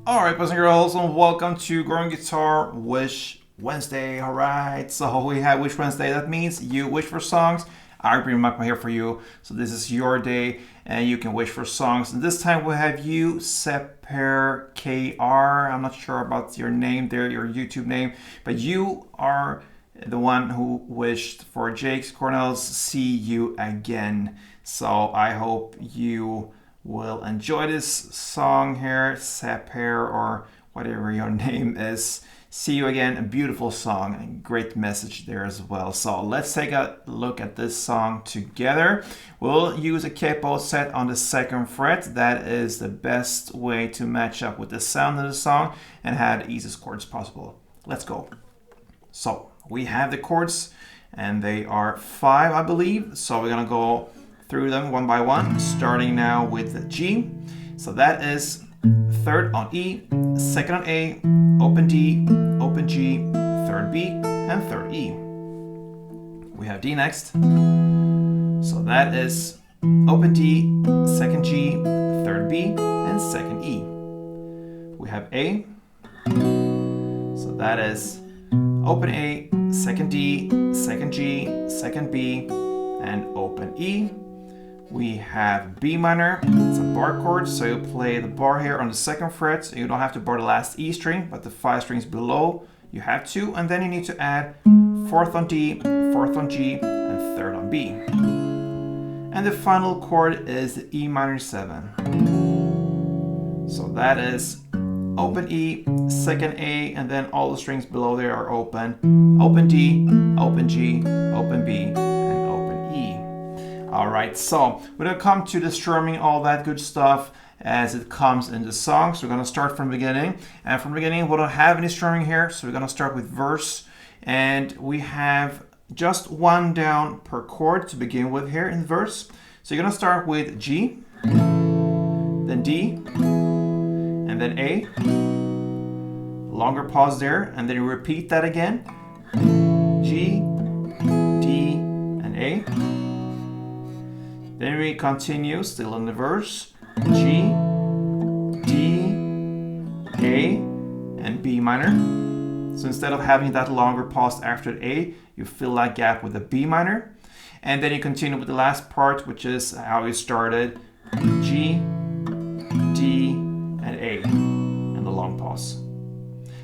Alright, boys and girls, and welcome to Growing Guitar Wish Wednesday. Alright, so we have Wish Wednesday. That means you wish for songs. I bring my here for you. So this is your day, and you can wish for songs. And this time we have you, Sepper KR. I'm not sure about your name there, your YouTube name, but you are the one who wished for Jake's Cornell's See You Again. So I hope you will enjoy this song here, Sepper, or whatever your name is. See You Again, a beautiful song and great message there as well. So let's take a look at this song together. We'll use a capo set on the 2nd fret. That is the best way to match up with the sound of the song and have the easiest chords possible. Let's go. So we have the chords and they are 5, I believe. So we're gonna go through them one by one, starting now with the G. So that is 3rd on E, 2nd on A, open D, open G, 3rd B, and 3rd E. We have D next. So that is open D, 2nd G, 3rd B, and 2nd E. We have A. So that is open A, 2nd D, 2nd G, 2nd B, and open E. We have B minor. It's a bar chord, so you play the bar here on the 2nd fret. You don't have to bar the last E string, but the 5 strings below you have to, and then you need to add 4th on D, 4th on G, and 3rd on B. And the final chord is the E minor 7. So that is open E, 2nd A, and then all the strings below there are open. Open D, open G, open B, Alright, so we're going to come to the strumming, all that good stuff as it comes in the song. So we're going to start from the beginning. And from the beginning, we don't have any strumming here. So we're going to start with verse. And we have just 1 down per chord to begin with here in the verse. So you're going to start with G, then D, and then A. Longer pause there. And then you repeat that again. G, D, and A. Then we continue, still in the verse, G, D, A, and B minor. So instead of having that longer pause after the A, you fill that gap with the B minor. And then you continue with the last part, which is how you started, G, D, and A, and the long pause.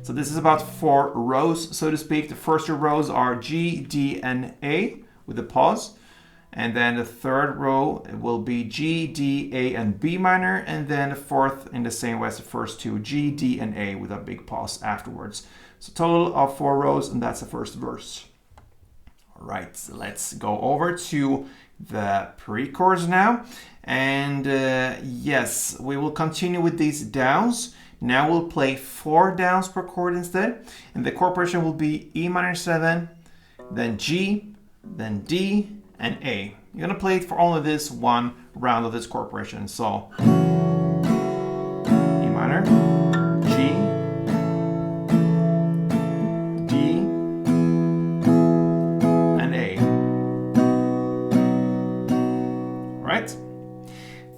So this is about 4 rows, so to speak. The first 2 rows are G, D, and A with the pause. And then the 3rd row will be G, D, A, and B minor. And then the 4th in the same way as the first 2, G, D, and A with a big pause afterwards. So total of 4 rows, and that's the first verse. All right, so let's go over to the pre-chorus now. And yes, we will continue with these downs. Now we'll play 4 downs per chord instead. And the chord progression will be E minor 7, then G, then D, and A. You're gonna play it for only this one round of this chord progression. So E minor, G, D, and A. All right.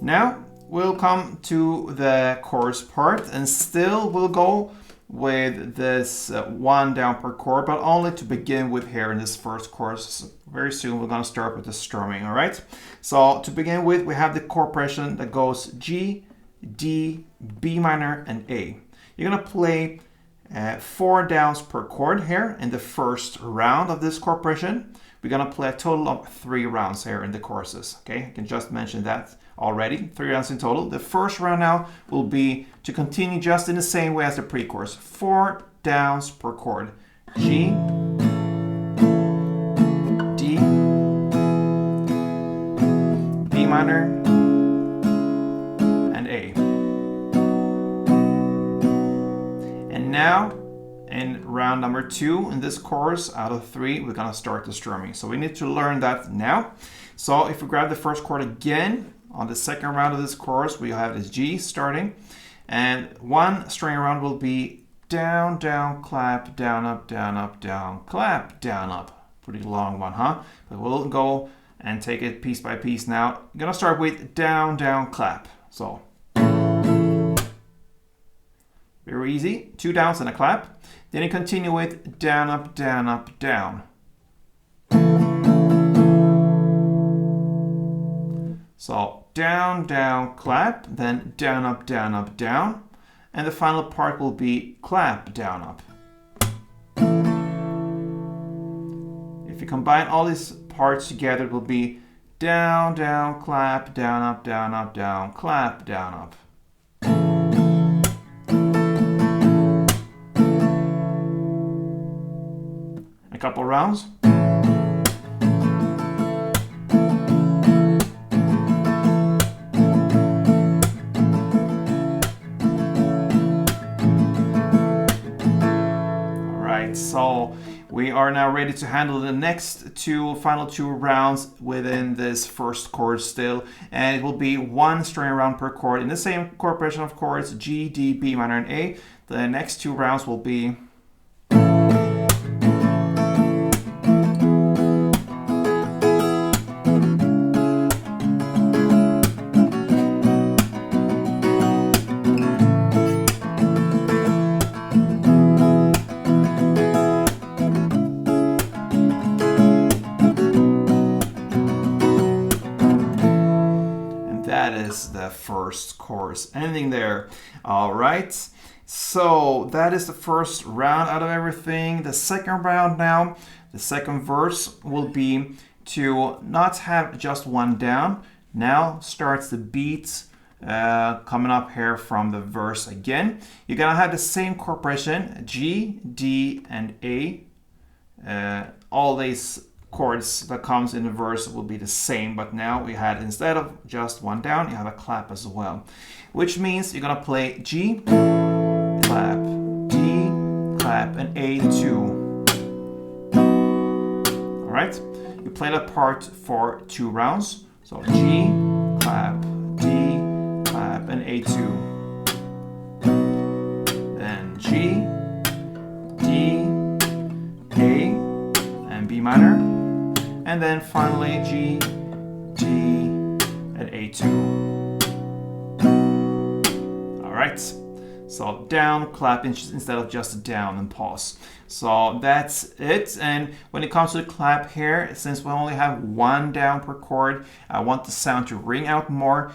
Now we'll come to the chorus part, and still we'll go with this 1 down per chord, but only to begin with here in this first chorus. Very soon we're going to start with the strumming, all right? So to begin with, we have the chord progression that goes G, D, B minor, and A. You're going to play 4 downs per chord here in the first round of this chord progression. We're going to play a total of 3 rounds here in the choruses, okay? I can just mention that already, 3 rounds in total. The first round now will be to continue just in the same way as the pre-chorus. 4 downs per chord. G, D, B minor, and A. And now, in round number 2 in this chorus, out of 3, we're gonna start the strumming. So we need to learn that now. So if we grab the first chord again, on the 2nd round of this chorus, we have this G starting. And 1 string around will be down, down, clap, down, up, down, clap, down, up. Pretty long one, huh? But we'll go and take it piece by piece now. I'm gonna start with down, down, clap. So Very easy. 2 downs and a clap. Then you continue with down, up, down, up, down. So down, down, clap, then down, up, down, up, down. And the final part will be clap, down, up. If you combine all these parts together, it will be down, down, clap, down, up, down, up, down, clap, down, up. A couple rounds. So we are now ready to handle the next final two rounds within this first chord still, and it will be 1 string round per chord in the same chord progression of chords, G, D, B minor, and A. The next 2 rounds will be the first chorus ending there. All right, so that is the first round out of everything. The second round now, the second verse will be to not have just 1 down. Now starts the beat coming up here from the verse again. You're gonna have the same chord progression, G, D, and A. All these chords that comes in the verse will be the same, but now we had, instead of just 1 down, you have a clap as well, which means you're gonna play G, clap, D, clap, and A2. All right, you play that part for 2 rounds. So G, clap, D, clap, and A2. Then G, D, A, and B minor. And then finally G, D, and A2. All right, so down, clap instead of just down and pause. So that's it. And when it comes to the clap here, since we only have 1 down per chord, I want the sound to ring out more.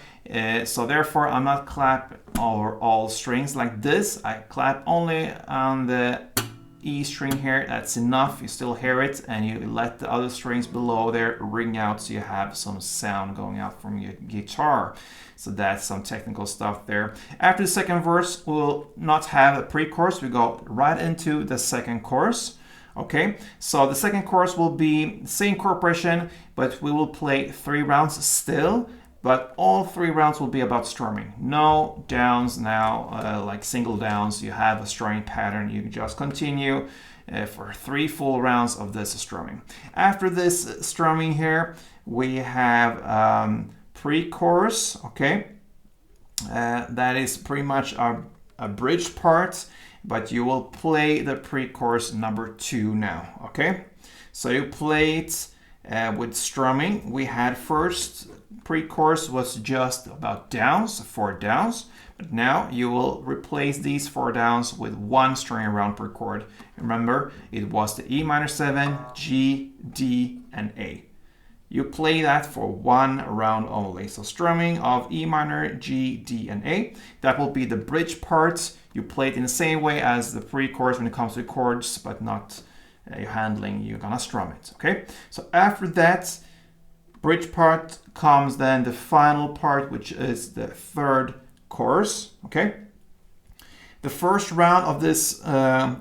So therefore, I'm not clap over all strings like this. I clap only on the E string here. That's enough. You still hear it, and you let the other strings below there ring out so you have some sound going out from your guitar. So that's some technical stuff there. After the second verse, we'll not have a pre-chorus. We go right into the second chorus. Okay, so the second chorus will be the same chord progression, but we will play 3 rounds still. But all 3 rounds will be about strumming. No downs now, like single downs. You have a strumming pattern. You just continue for 3 full rounds of this strumming. After this strumming here, we have pre-chorus, okay? That is pretty much a bridge part, but you will play the pre-chorus number 2 now, okay? So you play it with strumming. We had first pre-chorus was just about downs, 4 downs, but now you will replace these 4 downs with 1 string round per chord. Remember, it was the E minor 7, G, D, and A. You play that for 1 round only. So strumming of E minor, G, D, and A. That will be the bridge part. You play it in the same way as the pre-chorus when it comes to chords, but not handling. You're gonna strum it, okay? So after that bridge part comes then the final part, which is the third chorus, okay? The first round of this chord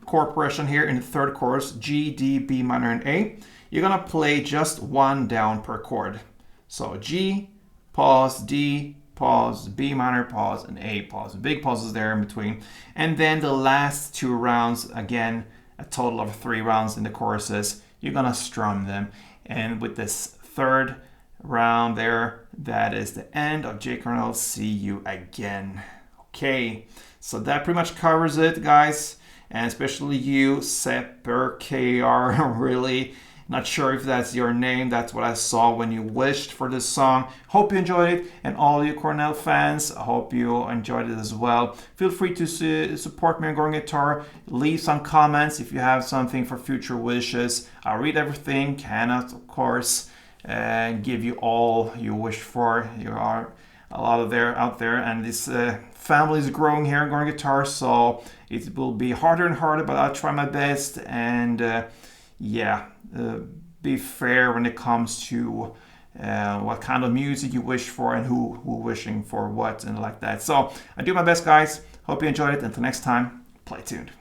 progression here in the third chorus, G, D, B minor, and A, you're gonna play just 1 down per chord. So G, pause, D, pause, B minor, pause, and A, pause. Big pauses there in between. And then the last 2 rounds, again, a total of 3 rounds in the choruses, you're gonna strum them. And with this third round there, that is the end of J. Cornell. See you again. Okay, so that pretty much covers it, guys. And especially you, Sepper KR, really Not sure if that's your name. That's what I saw when you wished for this song. Hope you enjoyed it. And all you Cornell fans, I hope you enjoyed it as well. Feel free to support me on Growing Guitar. Leave some comments if you have something for future wishes. I'll read everything. Cannot, of course, give you all you wish for. You are a lot of out there. And this family is growing here on Growing Guitar. So it will be harder and harder, but I'll try my best. And be fair when it comes to what kind of music you wish for and who wishing for what and like that. So I do my best, guys. Hope you enjoyed it. Until next time, play tuned.